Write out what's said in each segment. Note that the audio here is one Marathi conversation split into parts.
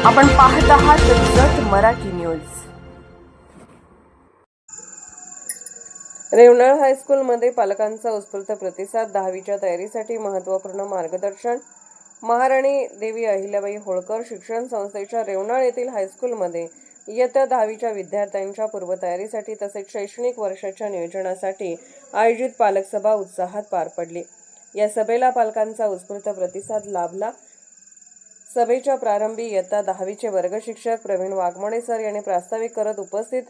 आपण पाहत आहात जत मराठी न्यूज। रेवणाळ हायस्कूलमध्ये पालकांचा उत्स्फूर्त प्रतिसाद, 10वीच्या तयारीसाठी महत्त्वपूर्ण मार्गदर्शन। महाराणी देवी अहिल्याबाई होळकर शिक्षण संस्थेच्या रेवणाळ येथील हायस्कूलमध्ये इयत्ता 10वीच्या विद्यार्थ्यांच्या पूर्वतयारीसाठी तसेच शैक्षणिक वर्षाच्या नियोजनासाठी आयोजित पालक सभा उत्साहात पार पडली। या सभेला पालकांचा उत्स्फूर्त प्रतिसाद लाभला। सभेच्या प्रारंभी इयत्ता 10वीचे वर्ग शिक्षक प्रवीण वाघमोडे सर यांनी प्रास्ताविक करत उपस्थित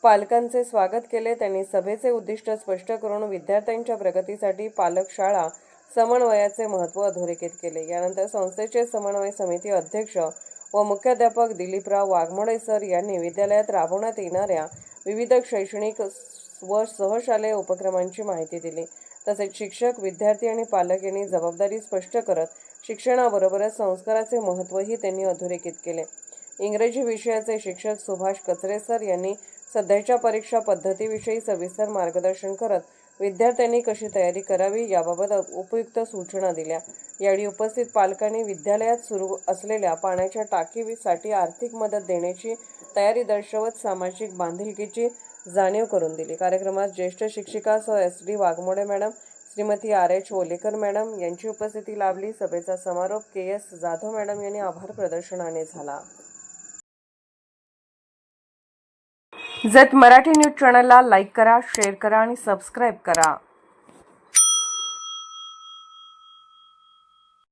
पालकांचे स्वागत केले। त्यांनी सभेचे उद्दिष्ट स्पष्ट करून विद्यार्थ्यांच्या प्रगतीसाठी पालक शाळा समन्वयाचे महत्त्व अधोरेखित केले। यानंतर संस्थेचे समन्वय समिती अध्यक्ष व मुख्याध्यापक दिलीपराव वाघमोडे सर यांनी विद्यालयात राबवण्यात येणाऱ्या विविध शैक्षणिक व सहशालेय उपक्रमांची माहिती दिली। तसेच शिक्षक, विद्यार्थी आणि पालक यांनी जबाबदारी स्पष्ट करत शिक्षणाबरोबरच संस्काराचे महत्त्वही त्यांनी अधोरेखित केले। इंग्रजी विषयाचे शिक्षक सुभाष कचरे सर यांनी सध्याच्या परीक्षा पद्धतीविषयी सविस्तर मार्गदर्शन करत विद्यार्थ्यांनी कशी तयारी करावी याबाबत उपयुक्त सूचना दिल्या। यावेळी उपस्थित पालकांनी विद्यालयात सुरू असलेल्या पाण्याच्या टाकीसाठी आर्थिक मदत देण्याची तयारी दर्शवत सामाजिक बांधिलकीची जाणीव करून दिली। कार्यक्रमात ज्येष्ठ शिक्षिका SD Waghmode madam, Shrimati RH Olekar madam यांची उपस्थिती लाभली। सभेचा समारोप KS जाधव मॅडम यांनी आभार प्रदर्शनाने झाला। जत मराठी न्यूज चॅनलला लाईक करा, शेअर करा आणि सबस्क्राईब करा।